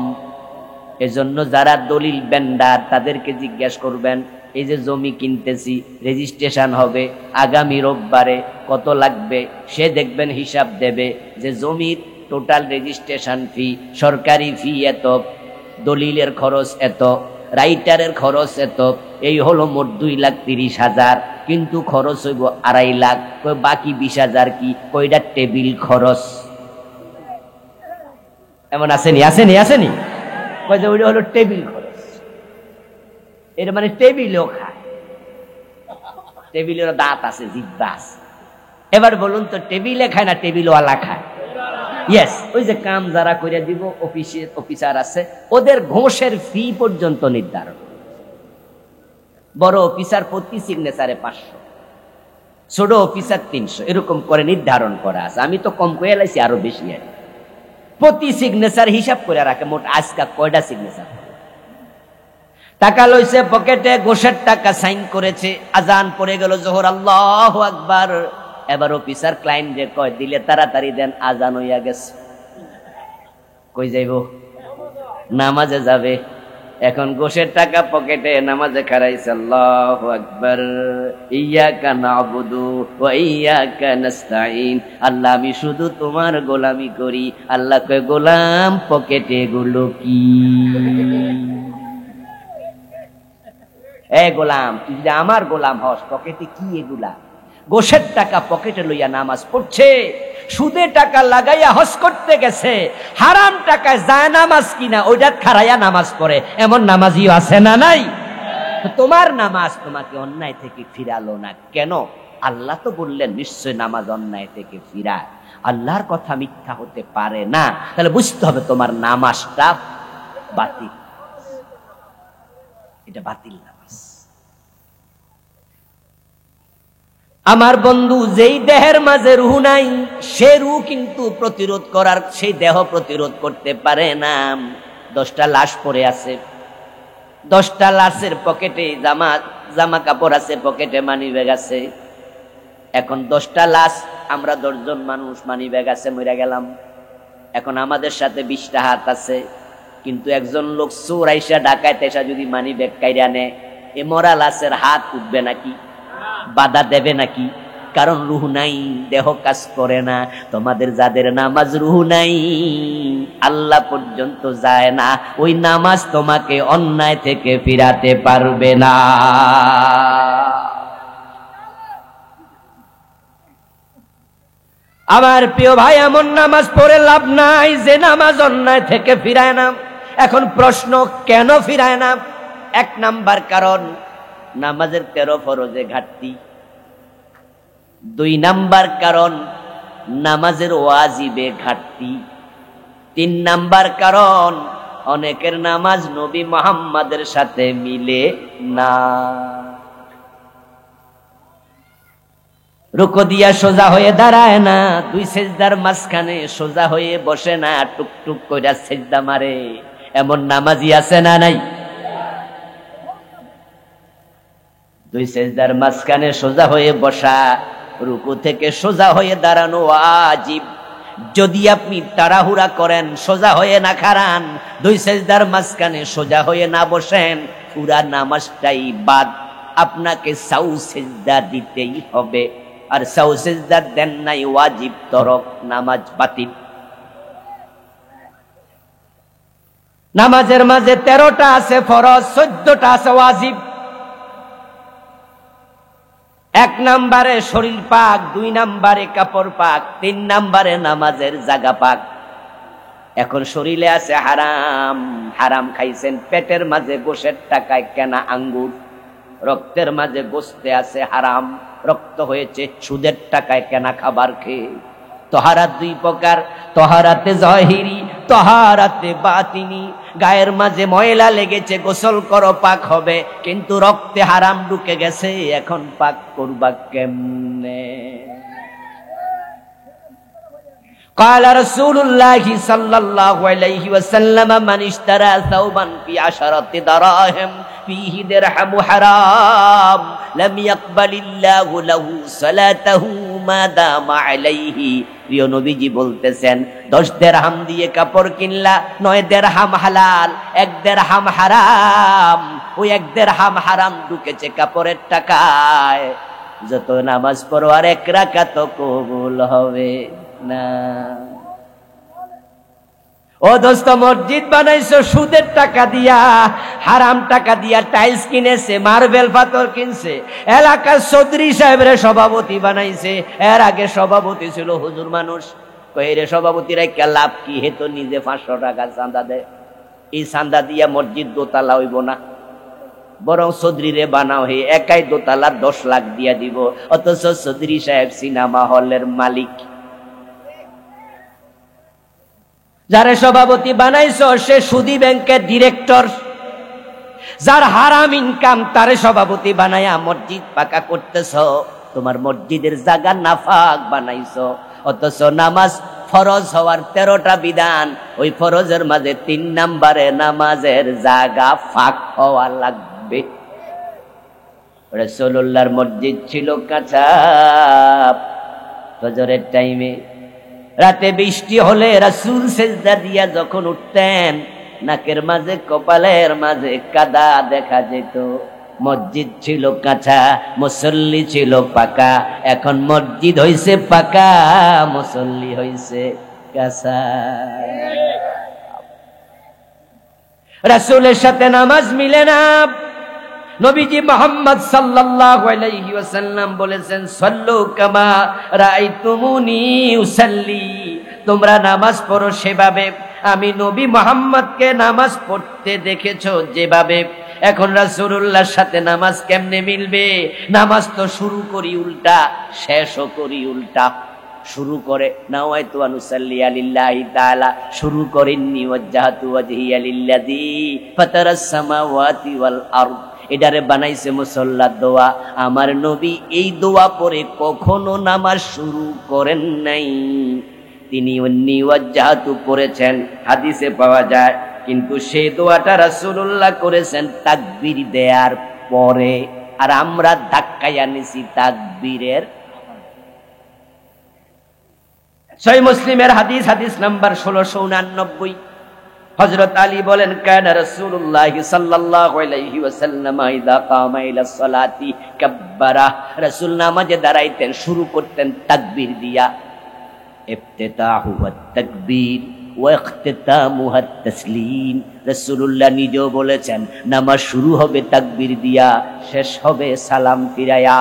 এজন্য যারা দলিল বেন্ডার তাদেরকে জিজ্ঞাসা করবেন, এই যে জমি কিনতেছি, রেজিস্ট্রেশন হবে আগামী রোববারে, কত লাগবে? সে দেখবেন হিসাব দেবে যে জমির টোটাল রেজিস্ট্রেশন ফি, সরকারি ফি এত, দলিলের খরচ এত, রাইটারের খরচ এত, এই হলো মোট 2,30,000, কিন্তু খরচ হইব 2.5 লাখ। বাকি 20,000 কি? কইটা টেবিল খরচ। এমন আসেনি? আসেনি? আসেনি? ওইটা হলো টেবিল খরচ। এর মানে টেবিলও খায়, টেবিলের দাঁত আছে, জিব্বা আছে। এবার বলুন তো, টেবিলে খায় না টেবিলওয়ালা খায়? ইয়েস, ওই যে কাম যারা করে দিব, অফিসার আছে, ওদের ঘোষের ফি পর্যন্ত নির্ধারণ। বড় অফিসার প্রতি সিগনেচারে 500, ছোট অফিসার 300, এরকম করে নির্ধারণ করা আছে। আমি তো কম করে লাইছি, আরো বেশি। প্রতি সিগনেচার হিসাব করে রাখে, মোট আজকা কয়টা সিগনেচার। টাকা লইছে পকেটে, ঘোষের টাকা সাইন করেছে, আজান পড়ে গেল জোহর, আল্লাহু আকবার। এবার অফিসার ক্লায়েন্টে কয়, দিলে তাড়াতাড়ি দেন, আজান হইয়া গেছে। কই যাইব? নামাজে যাবে। এখন ঘোষের টাকা পকেটে, নামাজে খারাইছে, আল্লাহু আকবার, ইয়াকা নাবুদু ওয়া ইয়াকা নাস্তাইন, আল্লাহ আমি শুধু তোমার গোলামি করি। আল্লাহ কয়, গোলাম পকেটে গুলো কি? এ গোলাম, তুই যদি আমার গোলাম হস, পকেটে কি এগুলা? ঘোষের টাকা পকেটে লইয়া নামাজ পড়ছে, সুদে টাকা লাগাইয়া হজ করতে গেছে, হারাম টাকায় যায় নামাজ কিনা ওইটা খারাইয়া নামাজ পড়ে, এমন নামাজিও আছে না নাই? তোমার নামাজ তোমাকে অন্যায় থেকে ফিরালো না কেন? আল্লাহ তো বললেন নিশ্চয় নামাজ অন্যায় থেকে ফিরায়। আল্লাহর কথা মিথ্যা হতে পারে না। তাহলে বুঝতে হবে তোমার নামাজটা বাতিল, এটা বাতিল নামাজ। আমার বন্ধু, যেই দেহের মাঝে রূহ নাই, সে রূহ কিন্তু প্রতিরোধ করার, সেই দেহ প্রতিরোধ করতে পারে না। 10টা লাশ পড়ে আছে, 10টা লাশের পকেটে জামা কাপড় আছে, পকেটে মানি ব্যাগ আছে। এখন 10টা লাশ, আমরা 10 জন মানুষ, মানি ব্যাগ আছে, মরে গেলাম। এখন আমাদের সাথে 20টা হাত আছে, কিন্তু একজন লোক চোর আইসা ডাকাইতে এসে যদি মানি ব্যাগ কাইরা নেয়, এ মরা লাশের হাত উঠবে নাকি, বাধা দেবে নাকি? কারণ রুহ নাই, দেহ কাজ করে না। তোমাদের যাদের নামাজ রুহ নাই, আল্লাহ পর্যন্ত যায় না, ওই নামাজ তোমাকে অন্যায় থেকে ফিরাতে পারবে না। আমার প্রিয় ভাই, এমন নামাজ পড়ে লাভ নাই যে নামাজ অন্যায় থেকে ফিরায় না। এখন প্রশ্ন, কেন ফিরায় না? এক নাম্বার কারণ, নামাজের 13 ফরজে ঘাটতি। 2 নাম্বার কারণ, নামাজের ওয়াজিবে ঘাটতি। 3 নাম্বার কারণ, অনেকের নামাজ নবী মুহাম্মাদের সাথে মিলে না। রুকু দিয়া সোজা হয়ে দাঁড়ায় না, 2 সেজদার মাঝখানে সোজা হয়ে বসে না, টুকটুক কইরা সেজদা মারে। এমন নামাজি আছে না নাই? 2 সেজদার মাঝখানে সোজা হয়ে বসা, রুকু থেকে সোজা হয়ে দাঁড়ানো ওয়াজিব। যদি আপনি তাড়াহুড়া করেন, সোজা হয়ে না খাড়ান, 2 সেজদার মাঝখানে সোজা হয়ে না বসেন, পুরা নামাজটাই বাদ। আপনাকে সাউ সেজদা দিতেই হবে। আর সাউ সেজদা দেন নাই, ওয়াজিব তরক, নামাজ বাতিল। নামাজের মাঝে 13টা আছে ফরজ, 14টা আছে ওয়াজিব। 1 নাম্বারে শরীর পাক, 2 নাম্বারে কাপড় পাক, 3 নাম্বারে নামাজের জায়গা পাক। এখন শরীরে আছে হারাম, হারাম খাইছেন, পেটের মাঝে গোশের টাকায় কেনা আঙ্গুর, রক্তের মাঝে গোস্তে আছে হারাম, রক্ত হয়েছে সুদের টাকায় কেনা খাবার খেয়ে। তহারাত 2 প্রকার, তহারাতে জাহিরি, তহারাতে বাতিনি। গায়ের মাঝে ময়লা লেগেছে, গোসল করো পাক হবে, কিন্তু রক্তে হারাম ঢুকে গেছে, এখন পাক করবা কেমনে? قال رسول الله صلى الله عليه وسلم من اشترى ثوبا في 10 دراهم فيه درهم حرام لم يقبل الله له صلاته ما دام عليه। প্রিয় নবীজি বলতেছেন, 10 দিরহাম দিয়ে কাপড় কিনলা, 9 দিরহাম হালাল, 1 দিরহাম হারাম। ওই 1 দিরহাম হারাম ঢুকেছে কাপড়ের টাকায়, যত নামাজ পড়ো আর 1 রাকাত কবুল হবে না। ও দোস্ত, মসজিদ বানাইছো সুদের টাকা দিয়া, হারাম টাকা দিয়া টাইলস কিনেছে, মার্বেল পাথর কিনছে, এলাকার চৌধুরী সাহেবের সভাপতি বানাইছে। এর আগে সভাপতি ছিল হুজুর মানুষ। কইরে সভাপতিরা কে লাভ কি? হেতো নিজে 500 টাকা চাঁদা দেয়। এই চাঁদা দিয়া মসজিদ দোতলা হইব না, বরং চৌধুরীরে বানাও, হে একাই দোতলা 10 লাখ দিয়া দিব। অথচ চৌধুরী সাহেব সিনেমা হলের মালিক। যারে সভাপতি বানাইছো সে সুদী ব্যাংকের ডিরেক্টর। যার হারাম ইনকাম তারে সভাপতি বানায়া মসজিদ পাকা করতেছ। তোমার মসজিদের জায়গা নাফাক বানাইছো। অথচ নামাজ ফরজ হওয়ার 13টা বিধান, ওই ফরজের মাঝে 3 নাম্বারে নামাজের জায়গা ফাঁক হওয়া লাগবে। রাসূলুল্লাহর মসজিদ ছিল কাঁচা। ফজরের টাইমে রাতে বৃষ্টি হলে রাসূল সেজদা দিয়া যখন উঠতেন, নাকের মাঝে কপালের মাঝে কাদা দেখা যেত। মসজিদ ছিল কাঁচা, মুসল্লি ছিল পাকা। এখন মসজিদ হইছে পাকা, মুসল্লি হইছে কাঁচা। রাসূলের সাথে নামাজ মিলে না। নবীজি মুহাম্মদ সাল্লাল্লাহু আলাইহি ওয়াসাল্লাম বলেছেন, সাল্লু কামা রাআইতুমুনি উসাল্লি। তোমরা নামাজ পড়ো সেভাবে আমি নবী মুহাম্মদকে নামাজ পড়তে দেখেছো যেভাবে। এখন রাসূলুল্লাহর সাথে নামাজ কেমনে মিলবে? নামাজ তো শুরু করি উল্টা, শেষও করি উল্টা। শুরু করে নাওয়াইতু আনুসাল্লি লিল্লাহি তাআলা, শুরু করেননি ওয়াজ্জাহাতু ওয়াজহিয়া লিল্লাযী ফাতারাস সামাওয়াতি ওয়াল আরদ। এটারে বানাইছে মুসল্লা দোয়া। আমার নবী এই দোয়া পড়ে কখনো নামাজ শুরু করেন নাই। তিনি অন্নি ওয়াজ্জাহাতু পড়েছেন, হাদিসে পাওয়া যায়, কিন্তু সেই দোয়াটা রাসূলুল্লাহ করেছেন তাকবীর দেওয়ার পরে, আর আমরা ধাক্কাইয়া নিছি তাকবীরের। সহিহ মুসলিমের হাদিস, হাদিস নাম্বার 1689। হযরত আলী বলেন, কানা রাসূলুল্লাহ সাল্লাল্লাহু আলাইহি ওয়াসাল্লাম ইযা কামা ইলাস সালাতি কাব্বারা, রাসূল নামাজে দাঁড়াইতেন শুরু করতেন তাকবীর দিয়া। ইফতিতাহু ওয়াত তাকবীর ওয়া ইখতিতামুহু আত তাসলিম, রাসূলুল্লাহ নিজেও বলেছেন নামাজ শুরু হবে তাকবীর দিয়া, শেষ হবে সালাম ফিরায়া।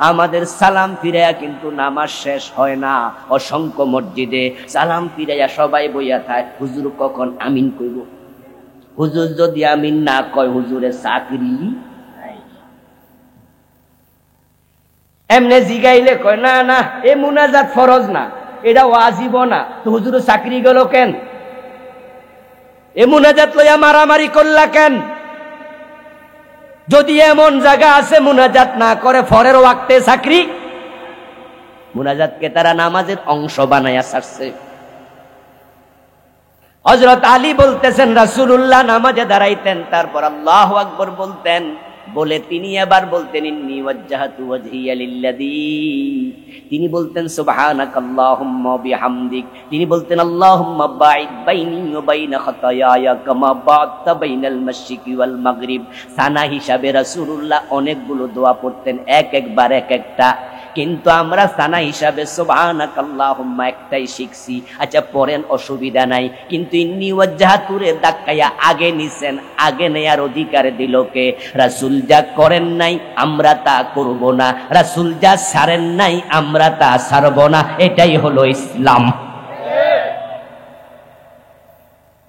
আমাদের সালাম ফিরায়া কিন্তু নামাজ শেষ হয় না। অসংখ্য মসজিদে সালাম ফিরাইয়া সবাই বইয়া থাকে, হুজুর কখন আমিন কইব। হুজুর যদি আমিন না কয়, হুজুরের চাকরি নাই। এমনে জিগাইলে কয় না না এ মুনাজাত ফরজ না, এটা ওয়াজিব না, তো হুজুরের চাকরি গেল কেন? এ মুনাজাত লইয়া মারামারি করলা কেন? যদি এমন জায়গা আছে মুনাজাত না করে ফরের ওয়াক্তে চাকরি, মুনাজাতকে তারা নামাজের অংশ বানায়া ছাড়ছে। হযরত আলী বলতেছেন রাসূলুল্লাহ নামাজে দাঁড়াইতেন, তারপর আল্লাহু আকবার বলতেন, বলে তিনি এবার বলতেন ইন্নী ওয়াজ্জাহাতু ওয়াজহিয়া লিল্লাযী, তিনি বলতেন সুবহানাকাল্লাহুম্মা বিহামদিক, তিনি বলতেন আল্লাহুম্মা বাঈদ বাইনি ওয়া বাইনা খাতায়ায়া কামা বা'দতা বাইনাল মাশরিকি ওয়াল মাগরিব। সানা হিসাবে রাসূলুল্লাহ অনেকগুলো দোয়া পড়তেন, একবার এক একটা, কিন্তু আমরা সানা হিসাবে সুবহানাকাল্লাহুম্মা একটাই শিখছি। আচ্ছা পড়েন, অসুবিধা নাই, কিন্তু ইন্নী ওয়াজ্জাহাতুরে দাক্কায়া আগে নিছেন, আগে নেয়ার অধিকার দিল কে? রাসূল যা করেন নাই আমরা তা করব না, রাসূল যা ছাড়েন নাই আমরা তা ছাড়ব না, এটাই হলো ইসলাম।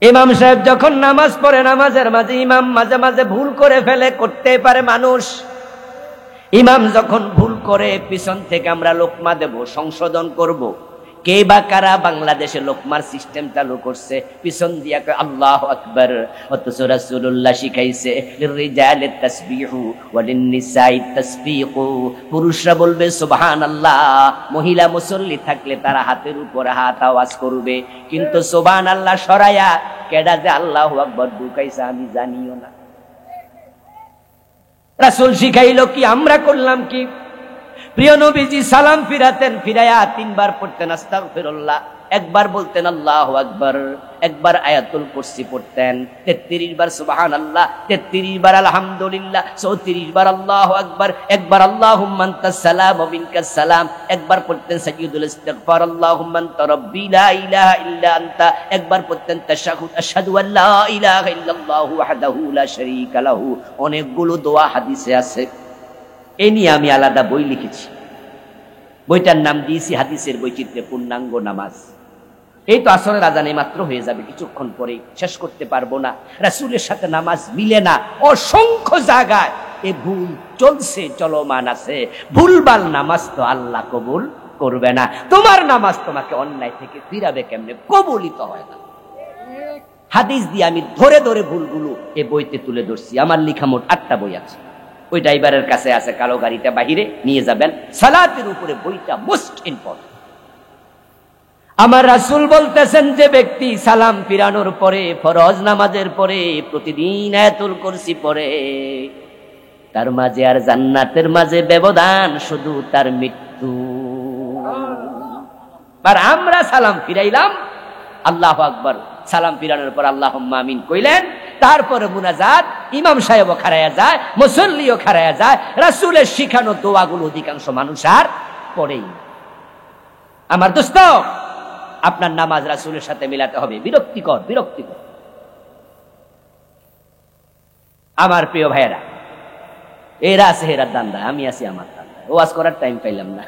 ইমাম সাহেব যখন নামাজ পড়ে, নামাজের মাঝে ইমাম মাঝে মাঝে ভুল করে ফেলে, করতে পারে মানুষ। ইমাম যখন ভুল করে পিছন থেকে আমরা লোকমা দেব, সংশোধন করব। কে বা কারা বাংলাদেশে লোকমার সিস্টেম চালু করছে? পিছন দিয়া কয় আল্লাহু আকবার, অথচ রাসূলুল্লাহ শিখাইছে লিররিজালিত তাসবিহু ওয়া লিন্নিসাইত তাসবিহু, পুরুষরা বলবে সুবহানাল্লাহ, মহিলা মুসল্লি থাকলে তারা হাতের উপরে হাত আওয়াজ করবে, কিন্তু সুবহানাল্লাহ সরায়া কেডা যে আল্লাহু আকবার ঢুকাইছে আমি জানিও না। রাসূল শিখাইলো কি, আমরা করলাম কি? প্রিয় নবীজি সালাম ফিরাতেন, ফিরায়া তিনবার পড়তেন আস্তাগফিরুল্লাহ, একবার বলতেন আল্লাহু আকবার, একবার আয়াতুল কুরসি পড়তেন, 33 বার সুবহানাল্লাহ, 33 বার আলহামদুলিল্লাহ, 34 বার আল্লাহু আকবার, একবার আল্লাহুম্মা আনতাস সালাম ওয়া মিনকাস সালাম, একবার পড়তেন সাইয়্যিদুল ইস্তিগফার আল্লাহুম্মা আনতা রাব্বি লা ইলাহা ইল্লা আনতা, একবার পড়তেন তাশাহুদ আশহাদু আল্লা ইলাহা ইল্লাল্লাহু ওয়াহদাহু লা শারীকা লাহু। অনেকগুলো দোয়া হাদিসে আছে, এ নিয়ে আমি আলাদা বই লিখেছি, বইটার নাম দিয়েছি হাদিসের বৈচিত্র্যে পূর্ণাঙ্গ নামাজ। এই তো আসরের আজান মাত্র হয়ে যাবে, কিছুক্ষণ পরে শেষ করতে পারবো না। রাসূলের সাথে নামাজ মিলে না, অসংখ্য জায়গায় এ ভুল চলছে, চলমান আছে। ভুলবাল নামাজ তো আল্লাহ কবুল করবে না। তোমার নামাজ তোমাকে অন্যায় থেকে ফিরাবে কেমনে? কবুলিত হয় না। হাদিস দিয়ে আমি ধরে ধরে ভুলগুলো এ বইতে তুলে ধরছি। আমার লেখা মোট 8টা বই আছে, ওই ড্রাইভারের কাছে আছে, কালো গাড়িতে বাহিরে নিয়ে যাবেন। সালাতের উপরে বইটা মোস্ট ইম্পর্টেন্ট। আমার রাসূল বলতেছেন, যে ব্যক্তি সালাম ফিরানোর পরে, ফরজ নামাজের পরে প্রতিদিন আয়াতুল কুরসি পড়ে, তার মাঝে আর জান্নাতের মাঝে ব্যবধান শুধু তার মৃত্যু। আর আমরা সালাম ফিরাইলাম, আল্লাহু আকবার, সালাম ফিরানোর পর আল্লাহুম্মা আমিন কইলেন, তারপরে মুনাজাত, ইমাম সাহেবও খাড়ায়া যায়, মুসল্লিও খাড়ায়া যায়। রাসূলের শিখানো দোয়াগুলো অধিকাংশ মানুষ আর পড়েই। আমার দোস্ত, আপনার নামাজ রাসূলের সাথে মিলাতে হবে। বিরক্তিকর, বিরক্তিকর। আমার প্রিয় ভাইয়েরা, এরা আছে হেরার দান্দায়, আমি আছি আমার দান্দায়। ওয়াজ করার টাইম পাইলাম না।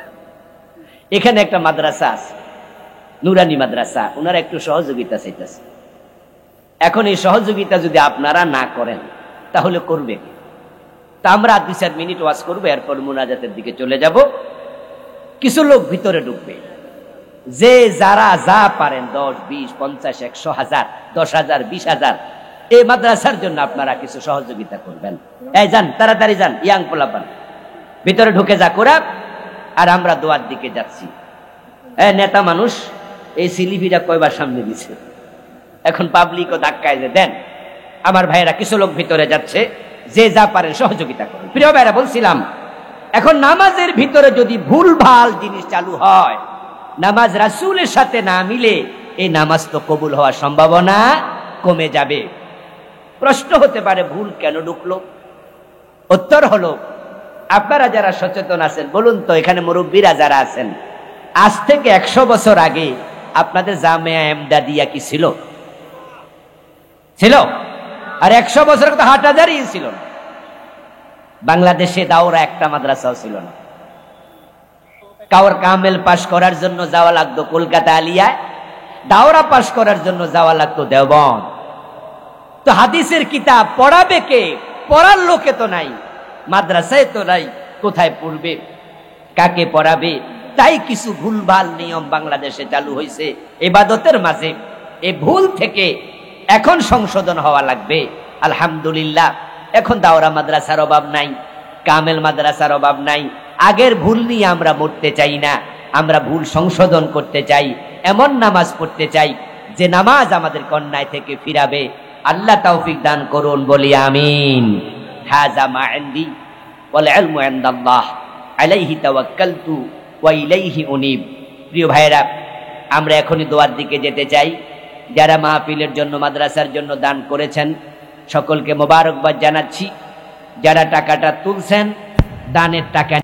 এখানে একটা মাদ্রাসা আছে, নুরানি মাদ্রাসা, ওনারা একটু সহযোগিতা চাইতেছে। এখন এই সহযোগিতা যদি আপনারা না করেন তাহলে করবে কি? তা আমরা 2-4 মিনিট ওয়াজ করবো, এরপর মুনাজাতের দিকে চলে যাব। কিছু লোক ভিতরে ঢুকবে, যে যারা যা পারেন 10, 20, 50, 100, 1000, 10,000, 20,000 এই মাদ্রাসার জন্য আপনারা কিছু সহযোগিতা করবেন। এই যান, তাড়াতাড়ি যান, ইয়াং পোলাপান ভিতরে ঢুকে যা করা। আর আমরা দোয়ার দিকে যাচ্ছি। নেতা মানুষ এই সিলিভিটা কয়বার সামনে দিছে, এখন পাবলিকও ধাক্কায় যে দেন। আমার ভাইয়েরা, কিছু লোক ভিতরে যাচ্ছে, যে যা পারেন সহযোগিতা করুন। প্রিয় ভাইয়েরা, বলছিলাম এখন নামাজের ভিতরে যদি ভুল ভাল জিনিস চালু হয়, নামাজ রাসূলের সাথে না মিলে, এই নামাজ তো কবুল হওয়ার সম্ভাবনা কমে যাবে। প্রশ্ন হতে পারে ভুল কেন ঢুকলো? উত্তর হলো, আপনারা যারা সচেতন আছেন বলুন তো, এখানে মুরব্বীরা যারা আছেন, আজ থেকে 100 বছর আগে আপনাদের জামিয়া এমদাদিয়া কি ছিল? ছিল? আর 100 বছর তো হাটহাজারই ছিল না। বাংলাদেশে দাওরা একটা মাদ্রাসাও ছিল না। কাউর কামেল পাশ করার জন্য যাওয়া লাগতো কলকাতা আলিয়ায়, দাওরা পাশ করার জন্য যাওয়া লাগতো দেওবন্দ। তো হাদিসের কিতাব পড়াবে কে? পড়ার লোকে তো নাই, মাদ্রাসায় তো নাই, কোথায় পড়বে, কাকে পড়াবে? তাই কিছু ভুলভাল নিয়ম বাংলাদেশে চালু হয়েছে ইবাদতের মাঝে। এই ভুল থেকে এখন সংশোধন হওয়া লাগবে। আলহামদুলিল্লাহ, এখন দাওরা মাদ্রাসার অভাব নাই, কামেল মাদ্রাসার অভাব নাই। আগের ভুল নিয়ে আমরা মরতে চাই না, আমরা ভুল সংশোধন করতে চাই, এমন নামাজ পড়তে চাই যে নামাজ আমাদের অন্যায় থেকে ফিরাবে। আল্লাহ তৌফিক দান করুন, বলি আমিন। হাযা মা ইনদি ওয়াল ইলমু ইনদাল্লাহ আলাইহি তাওয়াক্কালতু ওয়া ইলাইহি উনীব। প্রিয় ভাইরা, আমরা এখনই দোয়ার দিকে যেতে চাই। যারা মাহফিলের জন্য, মাদ্রাসার জন্য দান করেছেন সকলকে মোবারকবাদ জানাচ্ছি। যারা টাকাটা তুলছেন, দানের টাকা